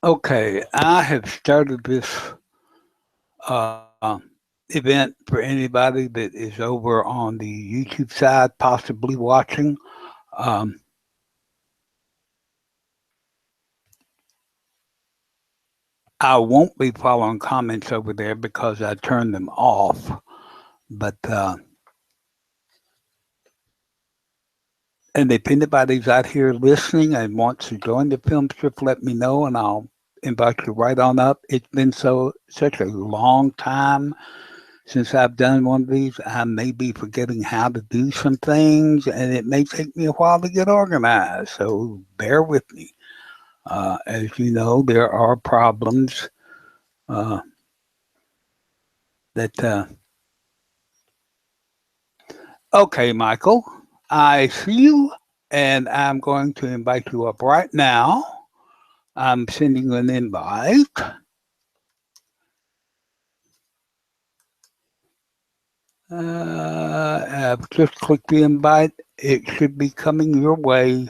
Okay, I have started this uh, event for anybody that is over on the YouTube side, possibly watching. Um, I won't be following comments over there because I turned them off. But and if anybody's out here listening and wants to join the film strip, let me know and I'll invite you right on up. It's been such a long time since I've done one of these. I may be forgetting how to do some things, and it may take me a while to get organized. So bear with me. As you know, there are problems uh, that. Okay, Michael, I see you, and I'm going to invite you up right now. I'm sending you an invite. I've just clicked the invite. It should be coming your way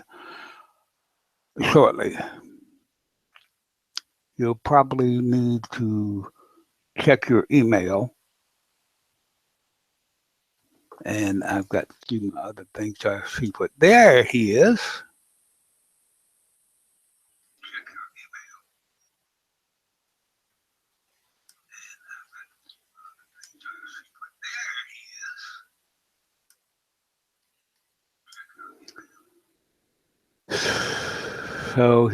shortly. You'll probably need to check your email. And I've got to do my other things so I see what. There he is. So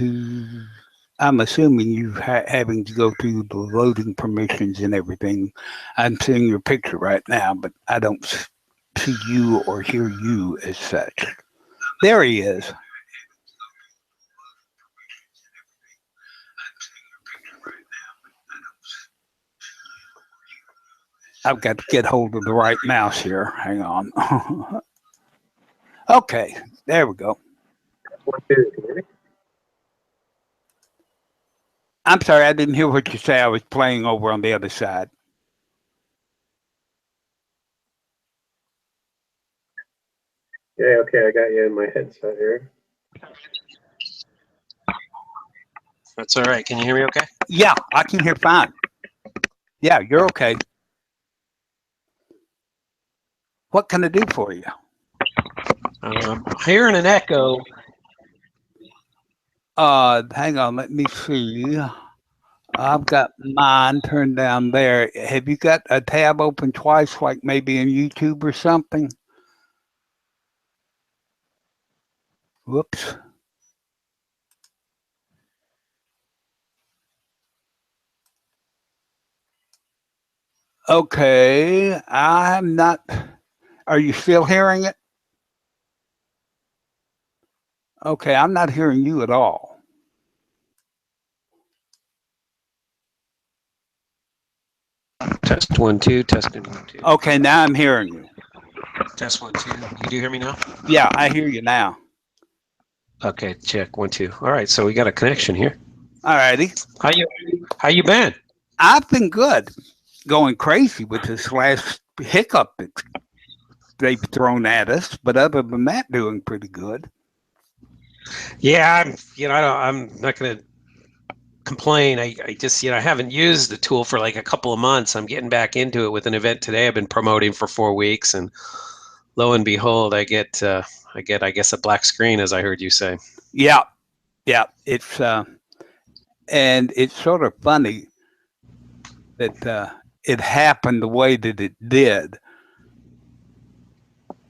I'm assuming you having to go through the loading permissions and everything. I'm seeing your picture right now, but I don't see you or hear you as such. There he is. I've got to get hold of the right mouse here. Hang on. Okay, there we go. I'm sorry, I didn't hear what you say. I was playing over on the other side. Yeah, okay, I got you in my headset here. That's all right. Can you hear me okay? Yeah, I can hear fine. Yeah, you're okay. What can I do for you? Hearing an echo. Hang on, let me see. I've got mine turned down there. Have you got a tab open twice, like maybe in YouTube or something? Whoops. Okay, I'm not. Are you still hearing it? Okay, I'm not hearing you at all. Test 1 2. Testing 1 2. Okay, now I'm hearing you. Test 1 2. You do hear me now? Yeah, I hear you now. Okay, check 1 2. All right, so we got a connection here. All righty. How you been? I've been good. Going crazy with this last hiccup that they've thrown at us, but other than that, doing pretty good. Yeah, I'm not going to complain. I just, I haven't used the tool for like a couple of months. I'm getting back into it with an event today I've been promoting for 4 weeks, and lo and behold, I get, I guess, a black screen, as I heard you say. Yeah, it's and it's sort of funny that it happened the way that it did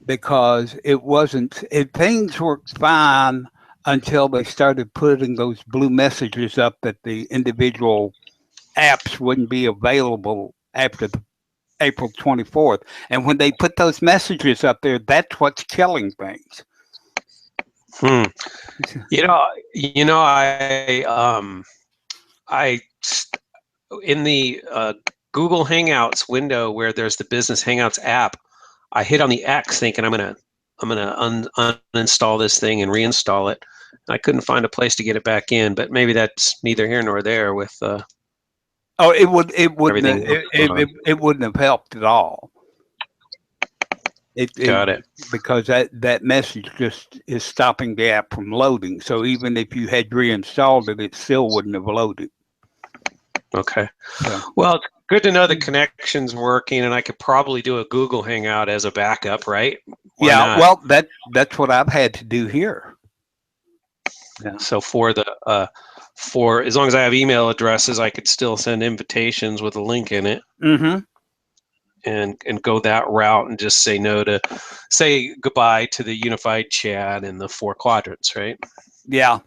because it wasn't. Things worked fine until they started putting those blue messages up that the individual apps wouldn't be available after the April 24th. And when they put those messages up there, that's what's killing things. I in the Google Hangouts window where there's the Business Hangouts app, I hit on the X thinking I'm gonna uninstall this thing and reinstall it. I couldn't find a place to get it back in, but maybe that's neither here nor there with it wouldn't have helped at all. Got it. Because that message just is stopping the app from loading. So even if you had reinstalled it, it still wouldn't have loaded. Okay. So, Well, it's good to know the connection's working, and I could probably do a Google Hangout as a backup, right? Why yeah, not? well, that's what I've had to do here. Yeah. So for as long as I have email addresses, I could still send invitations with a link in it. Mm-hmm. And go that route and just say goodbye to the unified chat and the 4 quadrants, right? Yeah.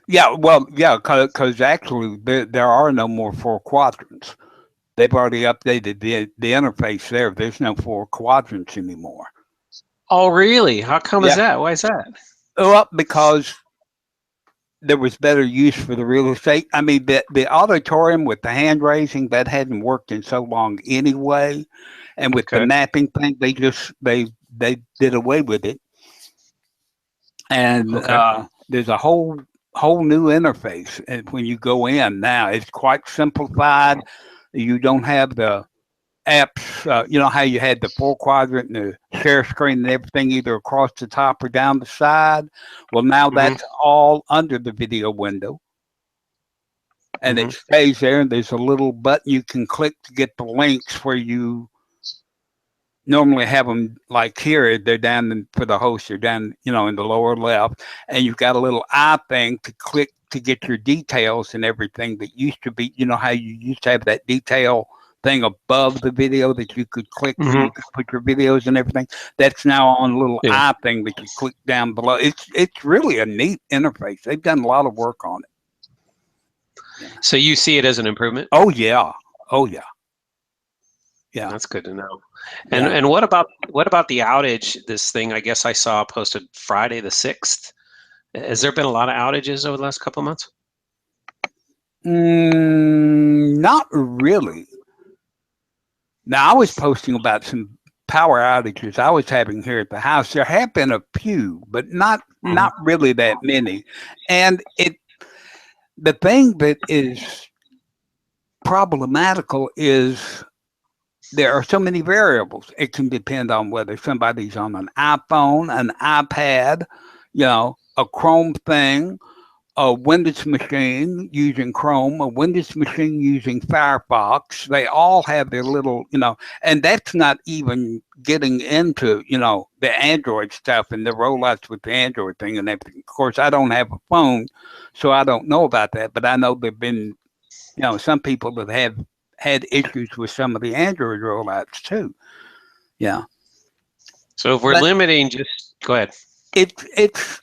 Yeah. Well, yeah, because actually there are no more 4 quadrants. They've already updated the interface there. There's no 4 quadrants anymore. Oh, really? How come is Yeah. that? Why is that? Well, because there was better use for the real estate. I mean, the auditorium with the hand raising, that hadn't worked in so long anyway. And with the Okay. mapping thing, they did away with it. And Okay. there's a whole new interface. And when you go in now, it's quite simplified. You don't have the apps, you know how you had the 4 quadrant and the share screen and everything either across the top or down the side. Well, now that's all under the video window. And it stays there, and there's a little button you can click to get the links where you normally have them, like here, they're down for the host, they're down, in the lower left, and you've got a little eye thing to click to get your details and everything that used to be, how you used to have that detail thing above the video that you could click where you could put your videos and everything. That's now on a little eye thing that you click down below. It's really a neat interface. They've done a lot of work on it. So you see it as an improvement? Oh yeah. Oh yeah. Yeah. That's good to know. And what about the outage? This thing I guess I saw posted Friday the 6th. Has there been a lot of outages over the last couple of months? Not really. Now, I was posting about some power outages I was having here at the house. There have been a few, but not really that many. And the thing that is problematical is there are so many variables. It can depend on whether somebody's on an iPhone, an iPad, a Chrome thing, a Windows machine using Chrome, a Windows machine using Firefox. They all have their little, and that's not even getting into, the Android stuff and the rollouts with the Android thing and everything. Of course, I don't have a phone, so I don't know about that, but I know there've been, some people that have had issues with some of the Android rollouts too. Yeah. So if we're limiting, just go ahead. It's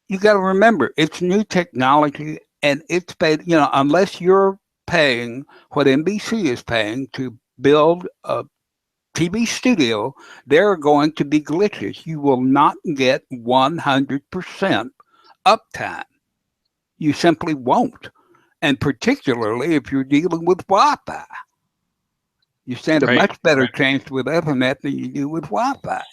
you got to remember, it's new technology, and it's paid, unless you're paying what NBC is paying to build a TV studio, there are going to be glitches. You will not get 100% uptime. You simply won't. And particularly if you're dealing with Wi-Fi. You stand a much better chance with Ethernet than you do with Wi-Fi,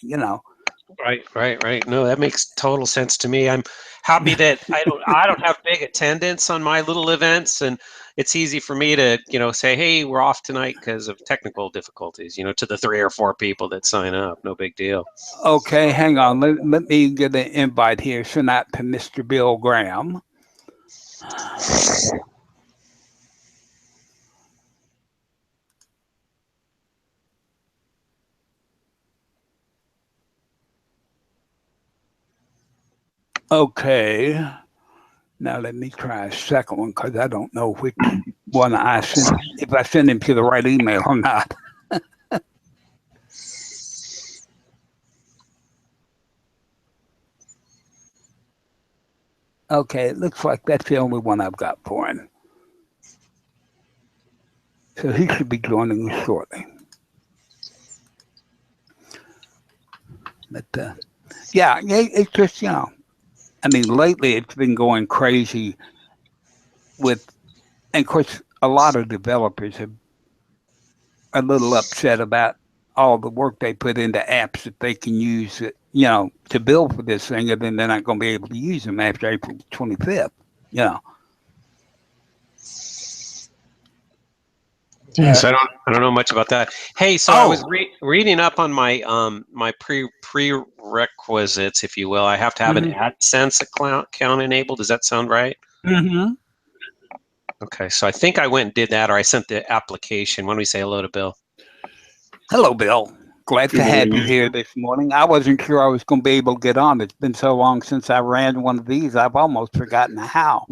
Right. No, that makes total sense to me. I'm happy that I don't have big attendance on my little events, and it's easy for me to, say, hey, we're off tonight because of technical difficulties, to the 3 or 4 people that sign up. No big deal. Okay, hang on. Let me get an invite here. Send out to Mr. Bill Graham. Okay, now let me try a second one because I don't know which one I send, if I send him to the right email or not. Okay, it looks like that's the only one I've got for him. So he should be joining us shortly. But yeah, it's just, I mean, lately it's been going crazy with, and of course, a lot of developers are a little upset about all the work they put into apps that they can use, to build for this thing, and then they're not going to be able to use them after April 25th, So I don't know much about that. Hey, so I was reading up on my my prerequisites, if you will. I have to have an AdSense account enabled. Does that sound right? Mm-hmm. Okay, so I think I went and did that, or I sent the application. Why don't we say hello to Bill? Hello, Bill. Glad to have you here this morning. I wasn't sure I was going to be able to get on. It's been so long since I ran one of these, I've almost forgotten how.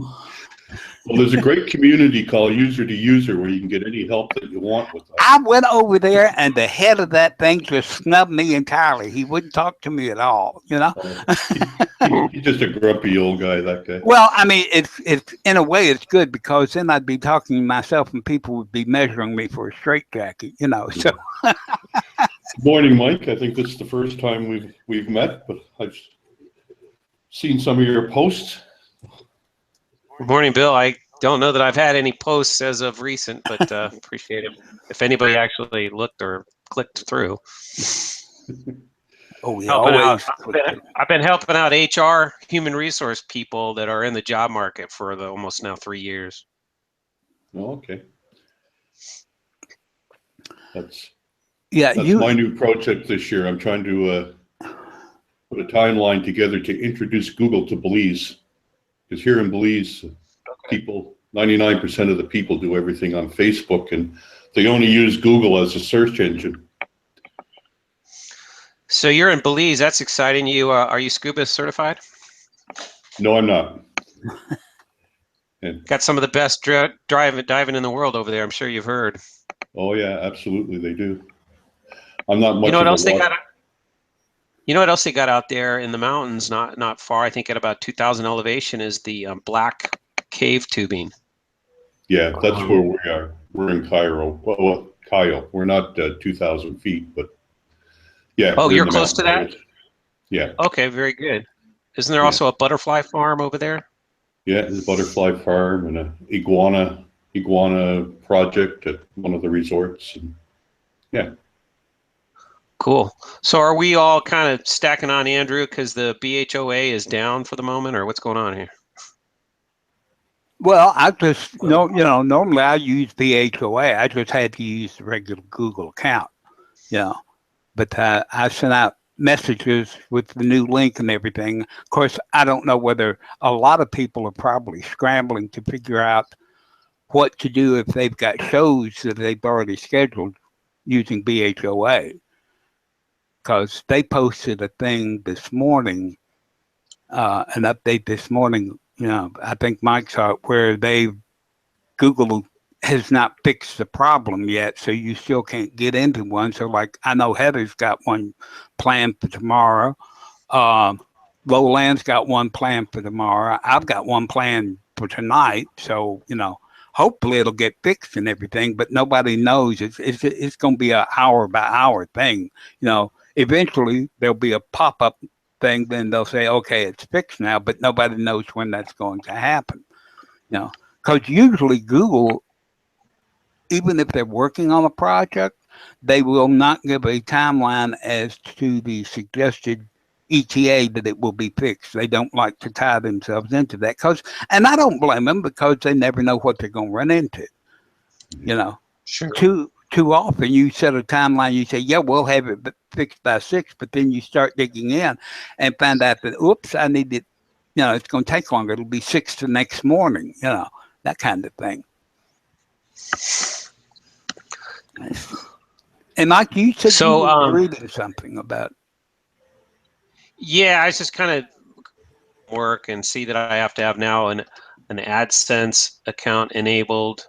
Well, there's a great community called User to User where you can get any help that you want with that. I went over there, and the head of that thing just snubbed me entirely. He wouldn't talk to me at all, you know? He's just a grumpy old guy, that guy. Well, I mean, it's in a way it's good, because then I'd be talking to myself and people would be measuring me for a straitjacket, you know. So Good morning, Mike. I think this is the first time we've met, but I've seen some of your posts. Good morning, Bill. I don't know that I've had any posts as of recent, but appreciate it. If anybody actually looked or clicked through. oh, yeah, always. I've been helping out HR, human resource people that are in the job market for almost now 3 years. Oh, okay. That's Yeah, my new project this year. I'm trying to put a timeline together to introduce Google to Belize. Because here in Belize, people, 99% of the people do everything on Facebook, and they only use Google as a search engine. So you're in Belize. That's exciting. You are you scuba certified? No, I'm not. Got some of the best diving in the world over there. I'm sure you've heard. Oh yeah, absolutely, they do. I'm not much. You know what else they got? You know what else they got out there in the mountains, not far. I think at about 2,000 elevation is the black cave tubing. Yeah, that's where we are. We're in Cairo. Well, Cayo. We're not 2,000 feet, but yeah. Oh, you're close to that? Areas. Yeah. Okay, very good. Isn't there also a butterfly farm over there? Yeah, there's a butterfly farm and an iguana project at one of the resorts. And yeah. Cool. So are we all kind of stacking on Andrew because the BHOA is down for the moment, or what's going on here? Well, I just normally I use BHOA. I just had to use the regular Google account, but I sent out messages with the new link and everything. Of course, I don't know whether a lot of people are probably scrambling to figure out what to do if they've got shows that they've already scheduled using BHOA. Because they posted a thing this morning, an update this morning. I think Mike saw it, where Google has not fixed the problem yet, so you still can't get into one. So, like, I know Heather's got one planned for tomorrow. Lowland's got one planned for tomorrow. I've got one planned for tonight. So, hopefully it'll get fixed and everything. But nobody knows. It's going to be an hour by hour thing. Eventually there'll be a pop-up thing, then they'll say, okay, it's fixed now, but nobody knows when that's going to happen. Because usually Google, even if they're working on a project, they will not give a timeline as to the suggested ETA that it will be fixed. They don't like to tie themselves into that, and I don't blame them, because they never know what they're going to run into. Sure. Too often you set a timeline, you say, yeah, we'll have it fixed by 6, but then you start digging in and find out that, oops, I need it, it's going to take longer. It'll be 6 the next morning, that kind of thing. And Mike, you said you were reading something about. Yeah, I was just kind of work and see that I have to have now an AdSense account enabled.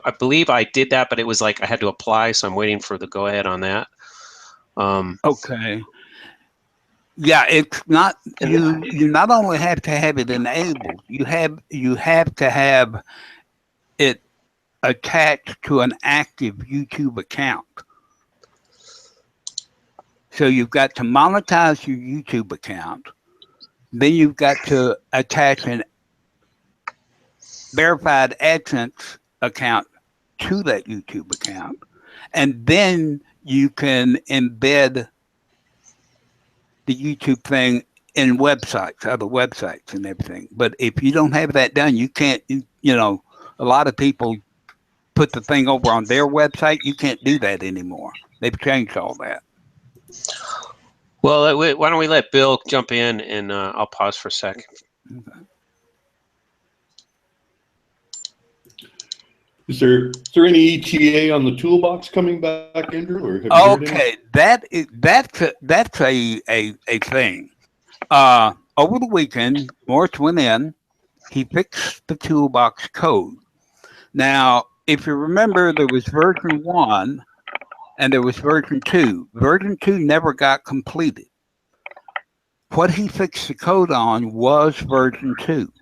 I believe I did that, but it was like I had to apply, so I'm waiting for the go ahead on that. Okay. Yeah, it's not you not only have to have it enabled, you have to have it attached to an active YouTube account. So you've got to monetize your YouTube account. Then you've got to attach an verified AdSense account to that YouTube account, and then you can embed the YouTube thing in websites, other websites and everything. But if you don't have that done, you can't, a lot of people put the thing over on their website. You can't do that anymore. They've changed all that. Well, why don't we let Bill jump in, and I'll pause for a second. Okay. Is there any ETA on the toolbox coming back, Andrew? Or have you heard any? Okay, that's a thing. Over the weekend, Morris went in. He fixed the toolbox code. Now, if you remember, there was version 1 and there was version 2. Version 2 never got completed. What he fixed the code on was version 2.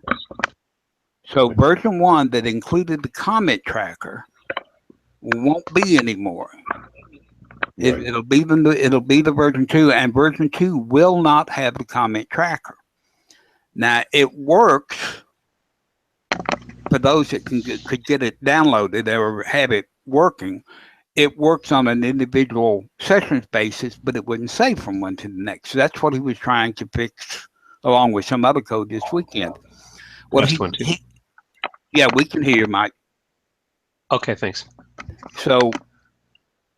So version 1 that included the comment tracker won't be anymore. Right. It'll be the version 2, and version 2 will not have the comment tracker. Now it works for those that could get it downloaded or have it working. It works on an individual sessions basis, but it wouldn't save from one to the next. So that's what he was trying to fix, along with some other code this weekend. Well, yeah, we can hear you, Mike. Okay, thanks. So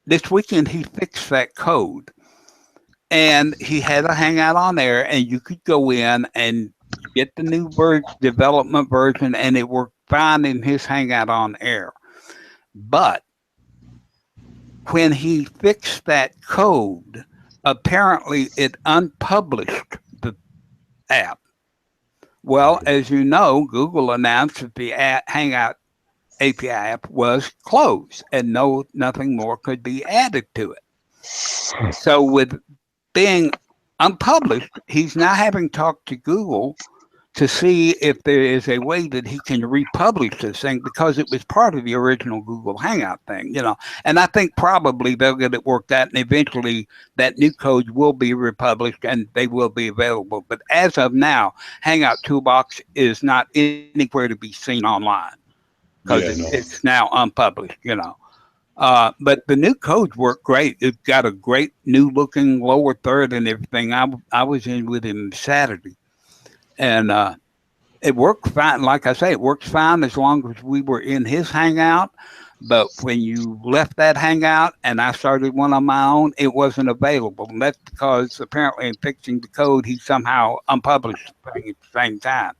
this weekend he fixed that code, and he had a Hangout on there, and you could go in and get the new development version, and it worked fine in his Hangout on air. But when he fixed that code, apparently it unpublished the app. Well, as you know, Google announced that the Hangout API app was closed and nothing more could be added to it. So with being unpublished, he's now having talked to Google to see if there is a way that he can republish this thing, because it was part of the original Google Hangout thing, you know. And I think probably they'll get it worked out, and eventually that new code will be republished and they will be available. But as of now, Hangout Toolbox is not anywhere to be seen online, because it's now unpublished, you know. But the new codes work great. It's got a great new looking lower third and everything. I was in with him Saturday, and it worked fine. Like I say, it works fine as long as we were in his Hangout. But when you left that Hangout and I started one on my own, it wasn't available. And that's because apparently in fixing the code, he somehow unpublished the thing at the same time.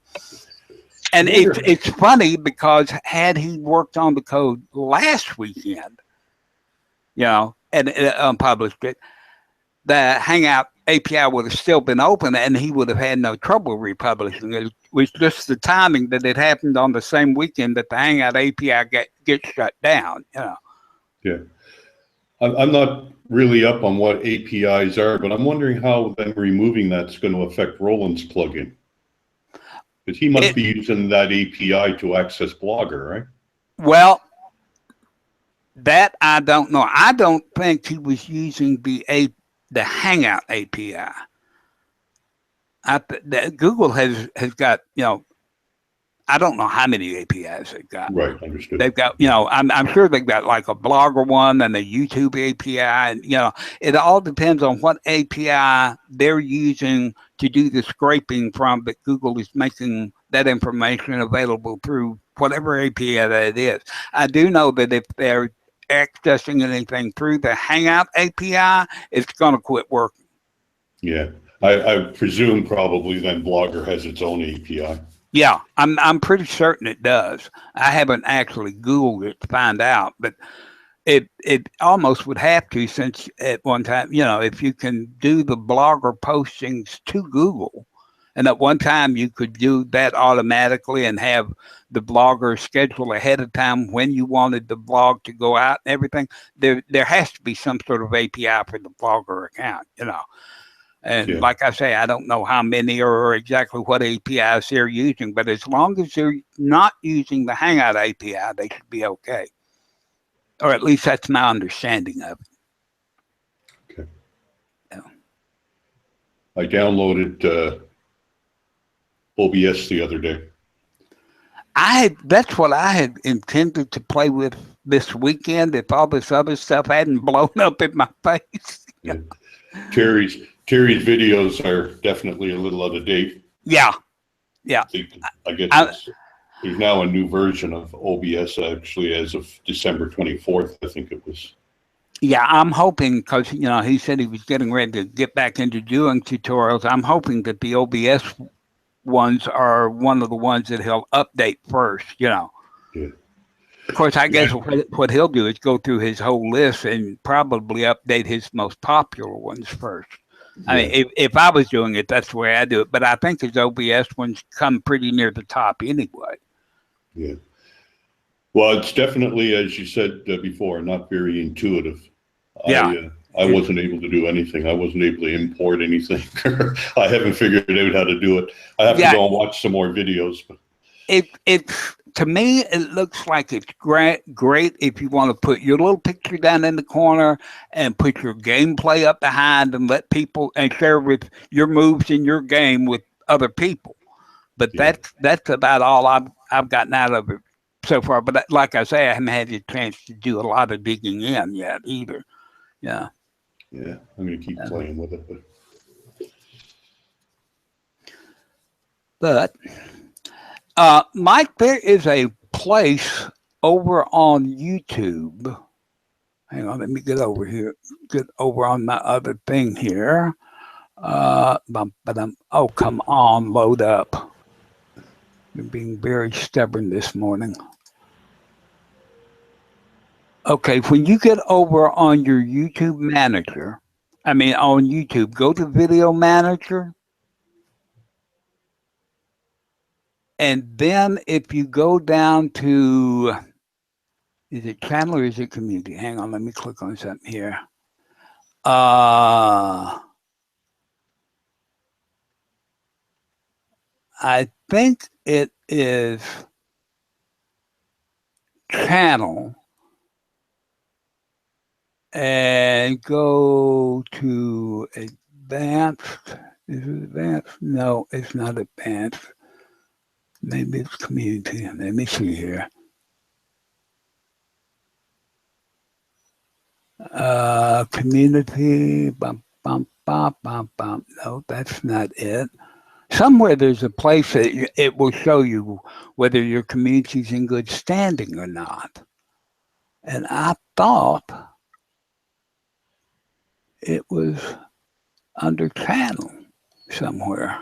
And it's funny because had he worked on the code last weekend, you know, and unpublished it, the Hangout API would have still been open and he would have had no trouble republishing it. It was just the timing that it happened on the same weekend that the Hangout API gets shut down, you know. Yeah. I'm not really up on what APIs are, but I'm wondering how them removing that's going to affect Roland's plugin. Because he must be using that API to access Blogger, right? Well, that I don't know. I don't think he was using the Hangout API. Google has got, you know, I don't know how many APIs they've got. Right, understood. They've got, you know, I'm sure they've got like a Blogger one and a YouTube API, and you know, it all depends on what API they're using to do the scraping from. But Google is making that information available through whatever API that it is. I do know that if they're accessing anything through the Hangout API, it's going to quit working. Yeah, I presume probably then Blogger has its own API. Yeah, I'm pretty certain it does. I haven't actually Googled it to find out, but it almost would have to, since at one time, you know, if you can do the Blogger postings to Google, and at one time you could do that automatically and have the Blogger schedule ahead of time when you wanted the blog to go out and everything, there has to be some sort of API for the Blogger account, you know. And like I say, I don't know how many or exactly what APIs they're using, but as long as they're not using the Hangout API, they should be okay. Or at least that's my understanding of it. Okay. Yeah. I downloaded OBS the other day. That's what I had intended to play with this weekend if all this other stuff hadn't blown up in my face. Yeah. Terry's videos are definitely a little out of date. Yeah. I guess There's now a new version of OBS actually as of December 24th, I think it was. Yeah, I'm hoping, because, you know, he said he was getting ready to get back into doing tutorials. I'm hoping that the OBS ones are one of the ones that he'll update first, you know. Yeah. Of course, I guess what he'll do is go through his whole list and probably update his most popular ones first. I mean, if I was doing it, that's the way I do it. But I think his OBS ones come pretty near the top anyway. Yeah. Well, it's definitely, as you said before, not very intuitive. Yeah. I wasn't able to do anything. I wasn't able to import anything. I haven't figured out how to do it. I have to go and watch some more videos. It's to me, it looks like it's great if you want to put your little picture down in the corner and put your gameplay up behind and let people and share with your moves in your game with other people. But that's about all I've gotten out of it so far. But like I say, I haven't had the chance to do a lot of digging in yet either. Yeah. Yeah, I'm going to keep playing with it. But Mike, there is a place over on YouTube. Hang on, let me get over here. Get over on my other thing here. Oh, come on, load up. You're being very stubborn this morning. Okay, when you get over on your YouTube manager, on YouTube, go to Video Manager. And then if you go down to, is it channel or is it community? Hang on, let me click on something here. I think it is channel. And go to advanced. Is it advanced? No, it's not advanced. Maybe it's community. Let me see here. Community. Bum, bum, bum, bum, bum. No, that's not it. Somewhere there's a place that it will show you whether your community's in good standing or not. And I thought it was under channel somewhere.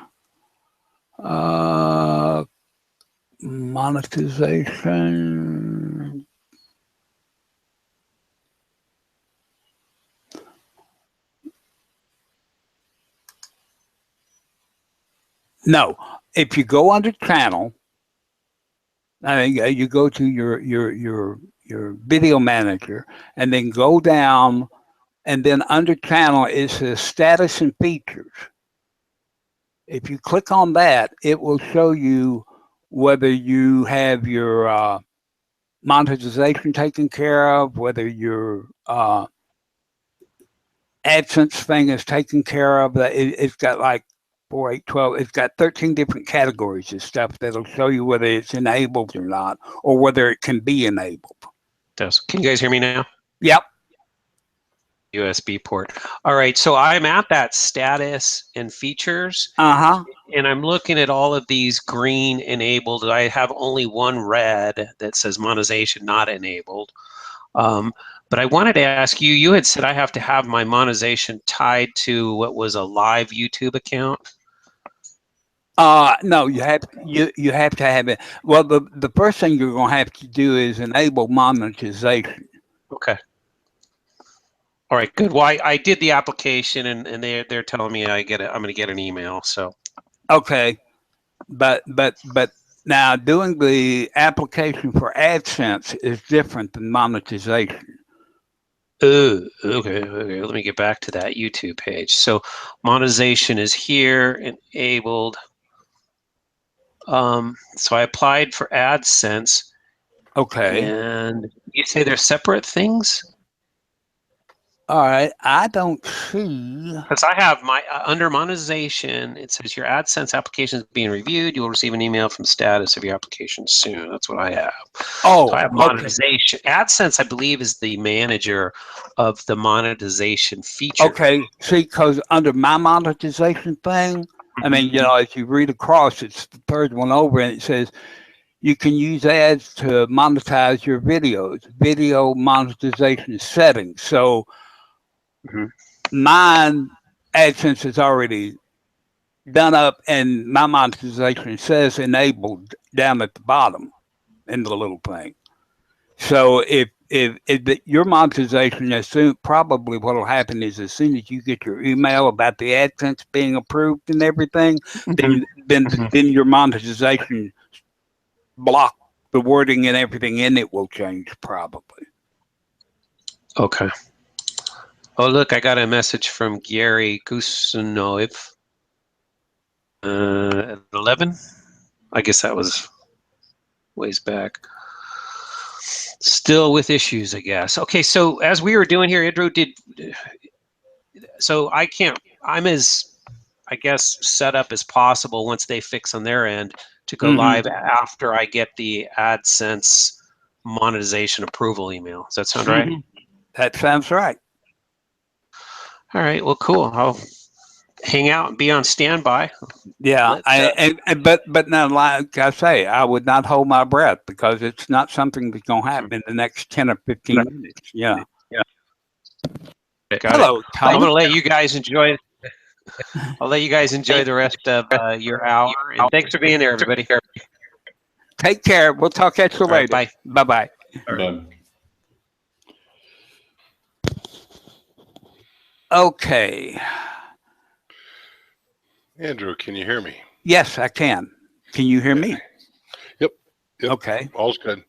Monetization. No, if you go under channel, you go to your video manager and then go down. And then under channel is the status and features. If you click on that, it will show you whether you have your monetization taken care of, whether your AdSense thing is taken care of. It's got like 4, 8, 12. It's got 13 different categories of stuff that'll show you whether it's enabled or not, or whether it can be enabled. Can you guys hear me now? Yep. USB port. All right, so I'm at that status and features, and I'm looking at all of these green enabled. I have only one red that says monetization not enabled. But I wanted to ask you, you had said I have to have my monetization tied to what was a live YouTube account. No, you have to have it. Well, the first thing you're going to have to do is enable monetization. Okay. All right, good. Well, I did the application, and they're telling me I'm going to get an email. So. Okay. But now doing the application for AdSense is different than monetization. Okay. Let me get back to that YouTube page. So monetization is here, enabled. So I applied for AdSense. Okay. And you say they're separate things? All right, I don't see. Because I have my under monetization, it says your AdSense application is being reviewed. You will receive an email from status of your application soon. That's what I have. Oh, so I have monetization. Okay. AdSense, I believe, is the manager of the monetization feature. Okay, see, because under my monetization thing, I mean, you know, as you read across, it's the third one over, and it says you can use ads to monetize your videos, video monetization settings. So mine, AdSense is already done up, and my monetization says enabled down at the bottom in the little thing. So if your monetization, probably what will happen is as soon as you get your email about the AdSense being approved and everything, then your monetization block, the wording and everything in it will change probably. Okay. Oh, look, I got a message from Gary Kusunoev. At 11? I guess that was ways back. Still with issues, I guess. Okay, so as we were doing here, Andrew, so I'm as, I guess, set up as possible once they fix on their end to go live after I get the AdSense monetization approval email. Does that sound right? That sounds right. All right, well, cool. I'll hang out and be on standby. Yeah, but now, like I say, I would not hold my breath because it's not something that's going to happen in the next 10 or 15 minutes. Yeah. Hello, Tom. I'm going to let you guys enjoy. I'll let you guys enjoy the rest of your hour. And thanks for being there, everybody. Take care. We'll talk at you later. Bye. Bye-bye. Done. Okay. Andrew, can you hear me? Yes, I can. Can you hear me? Yep. Okay. All's good.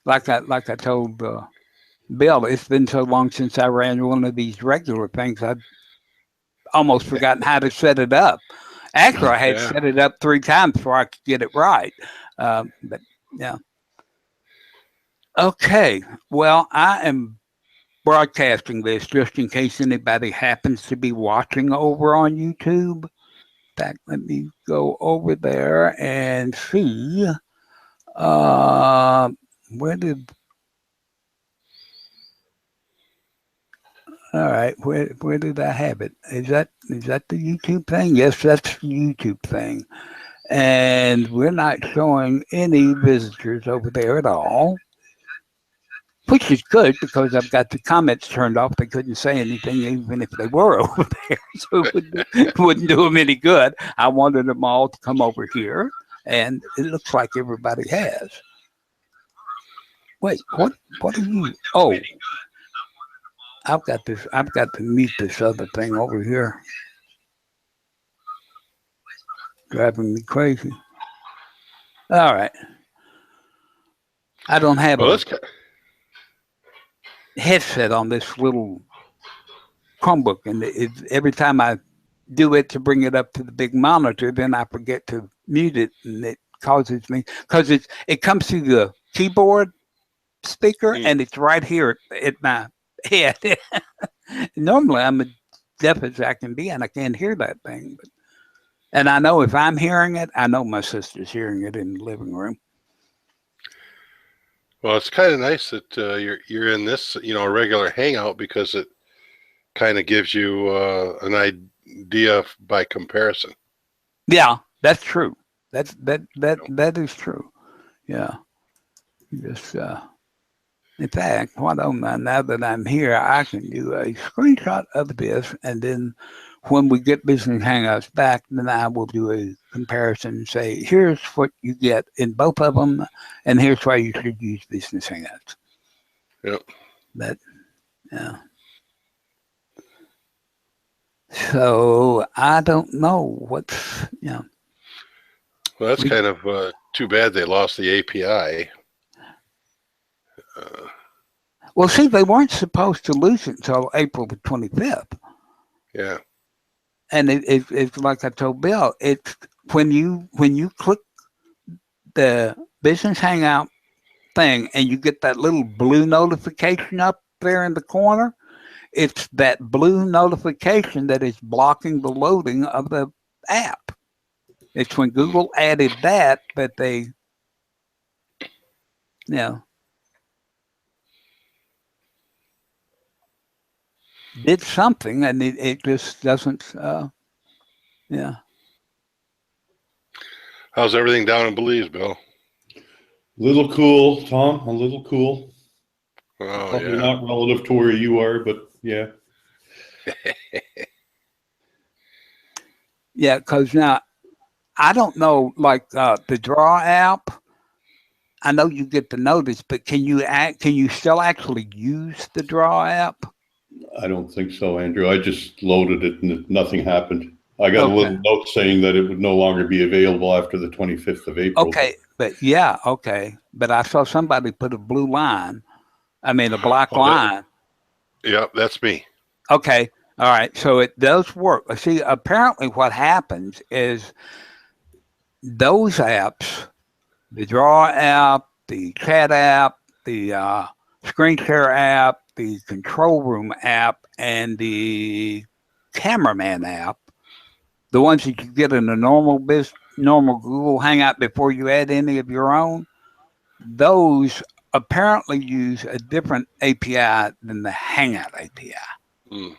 Like I told Bill, it's been so long since I ran one of these regular things, I've almost forgotten how to set it up. Actually, I had set it up 3 times before I could get it right. But yeah. Okay. Well, I am broadcasting this just in case anybody happens to be watching over on YouTube. In fact, let me go over there and see where did I have it? Is that the YouTube thing? Yes, that's the YouTube thing. And we're not showing any visitors over there at all, which is good because I've got the comments turned off. They couldn't say anything even if they were over there, so it wouldn't do them any good. I wanted them all to come over here, and it looks like everybody has. Wait, what are you? Oh, I've got to mute this other thing over here. Driving me crazy. All right. I don't have a headset on this little Chromebook, and every time I do it to bring it up to the big monitor, then I forget to mute it, and it causes me, because it comes through the keyboard speaker, and it's right here at my head. Normally, I'm as deaf as I can be, and I can't hear that thing. And I know if I'm hearing it, I know my sister's hearing it in the living room. Well, it's kind of nice that you're in this, a regular hangout, because it kind of gives you an idea by comparison. Yeah, that's true. That is true. Yeah. Just in fact, now that I'm here, I can do a screenshot of this, and then when we get Business Hangouts back, then I will do a comparison and say, here's what you get in both of them, and here's why you should use Business Hangouts. Yep. Yeah. So I don't know what's, Well, that's kind of too bad they lost the API. Well, see, they weren't supposed to lose it until April the 25th. Yeah. And it's like I told Bill, it's when you click the Business Hangout thing and you get that little blue notification up there in the corner, it's that blue notification that is blocking the loading of the app. It's when Google added that they, did something, and it just doesn't, How's everything down in Belize, Bill? Little cool, Tom, a little cool. Oh, Probably yeah. not relative to where you are, but yeah. Yeah, because now I don't know, like the Draw app. I know you get the notice, but can you still actually use the Draw app? I don't think so, Andrew. I just loaded it and nothing happened. I got a Okay. little note saying that it would no longer be available after the 25th of April. Okay, but yeah, okay. But I saw somebody put a blue line. I mean, a black Oh, that- line. Yep, that's me. Okay. All right. So it does work. See, apparently what happens is those apps, the Draw app, the Chat app, the Screen Share app, the Control Room app, and the Cameraman app, the ones that you get in a normal Google Hangout before you add any of your own, those apparently use a different API than the Hangout API. Mm.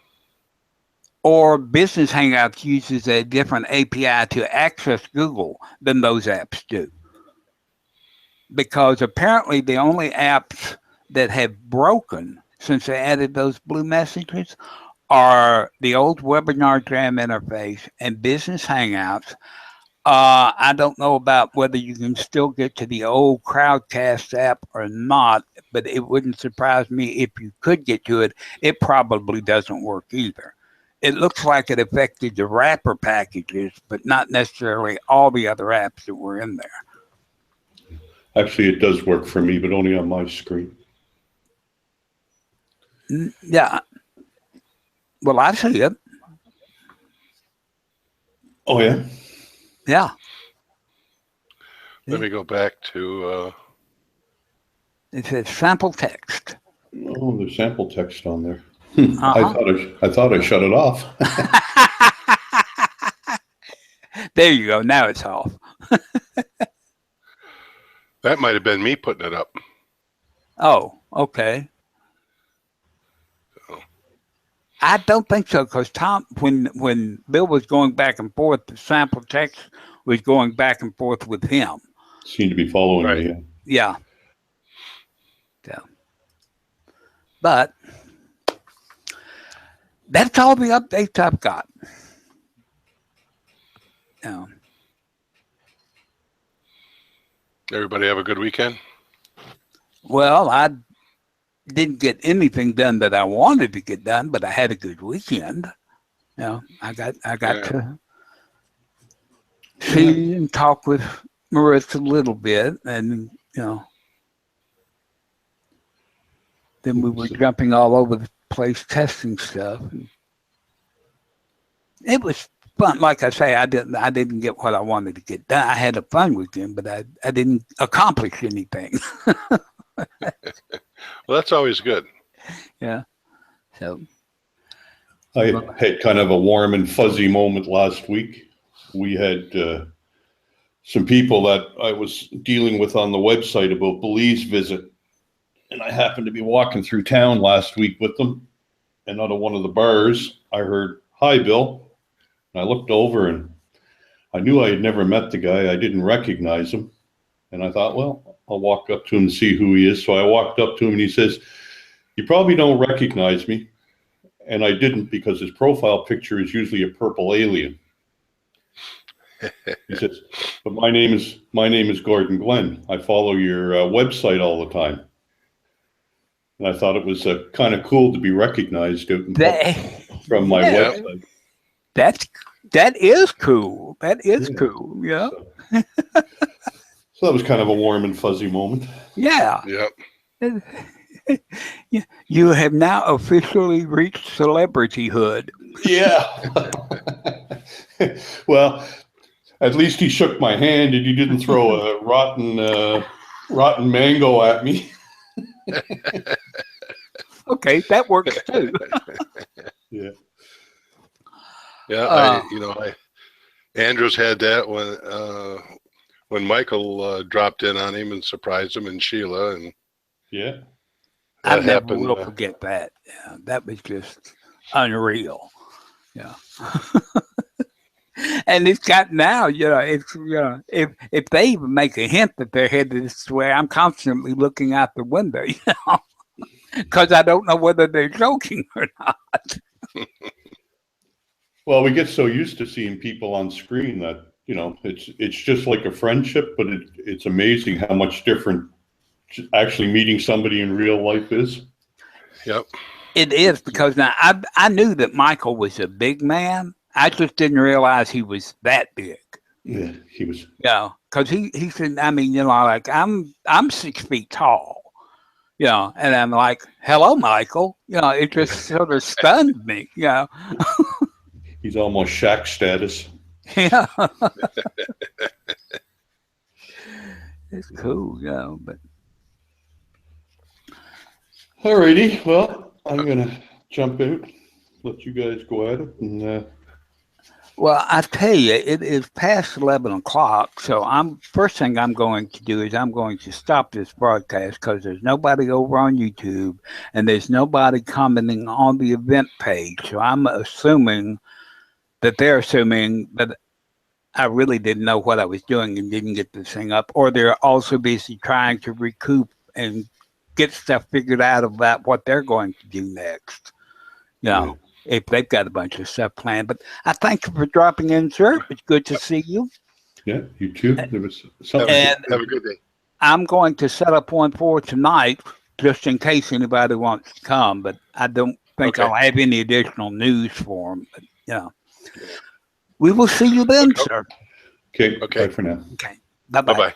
Or Business Hangouts uses a different API to access Google than those apps do. Because apparently the only apps that have broken since they added those blue messages are the old Webinar Jam interface and Business Hangouts. I don't know about whether you can still get to the old Crowdcast app or not, but it wouldn't surprise me if you could get to it. It probably doesn't work either. It looks like it affected the wrapper packages, but not necessarily all the other apps that were in there. Actually, it does work for me, but only on my screen. Yeah. Well, I see it. Oh, yeah? Yeah. Let me go back to, It says sample text. Oh, there's sample text on there. Uh-huh. I thought I shut it off. There you go. Now it's off. that might have been me putting it up. Oh, okay. Oh. I don't think so, because Tom, when Bill was going back and forth, the sample text was going back and forth with him. Seem to be following Right. me. Yeah. So, but that's all the updates I've got. Everybody have a good weekend? Well, I didn't get anything done that I wanted to get done, but I had a good weekend. I got to see and talk with Marissa a little bit, and then we were jumping all over the place testing stuff. And it was fun. Like I say, I didn't get what I wanted to get done. I had a fun weekend, but I didn't accomplish anything. Well, that's always good. Yeah. So I had kind of a warm and fuzzy moment last week. We had some people that I was dealing with on the website about Belize visit. And I happened to be walking through town last week with them. And out of one of the bars, I heard, "Hi, Bill." And I looked over and I knew I had never met the guy. I didn't recognize him. And I thought, well, I'll walk up to him and see who he is. So I walked up to him and he says, "You probably don't recognize me." And I didn't, because his profile picture is usually a purple alien. He says, "But my name is Gordon Glenn. I follow your website all the time." And I thought it was kind of cool to be recognized out in public from my website. That is cool. That is cool. Yeah. So that was kind of a warm and fuzzy moment. Yeah. Yep. You have now officially reached celebrityhood. Yeah. Well, at least he shook my hand and he didn't throw a rotten mango at me. Okay, that works too. Yeah. Yeah. Andrews had that when Michael dropped in on him and surprised him, and Sheila, and Yeah. I that never happened. will forget that. Yeah, that was just unreal. Yeah. And it's got now, it's if they even make a hint that they're headed this way, I'm constantly looking out the window, because I don't know whether they're joking or not. Well, we get so used to seeing people on screen that, it's just like a friendship, but it's amazing how much different actually meeting somebody in real life is. Yep. It is, because now I knew that Michael was a big man. I just didn't realize he was that big. Yeah, he was. Yeah, because he said, I mean, like I'm 6 feet tall, and I'm like, hello, Michael. It just sort of stunned me, He's almost Shaq status. Yeah. It's cool, but. Alrighty, well, I'm gonna jump out, let you guys go at it, and Well, I tell you, it is past 11 o'clock, so first thing I'm going to do is I'm going to stop this broadcast, because there's nobody over on YouTube and there's nobody commenting on the event page. So I'm assuming that they're assuming that I really didn't know what I was doing and didn't get this thing up, or they're also busy trying to recoup and get stuff figured out about what they're going to do next. If they've got a bunch of stuff planned. But I thank you for dropping in, sir. It's good to see you. yeah, you too. There was something. And Have a good day. I'm going to set up one for tonight, just in case anybody wants to come. But I don't think Okay. I'll have any additional news for them. But, we will see you then, sir. Okay, Okay. bye for now. Okay. Bye-bye. Bye bye.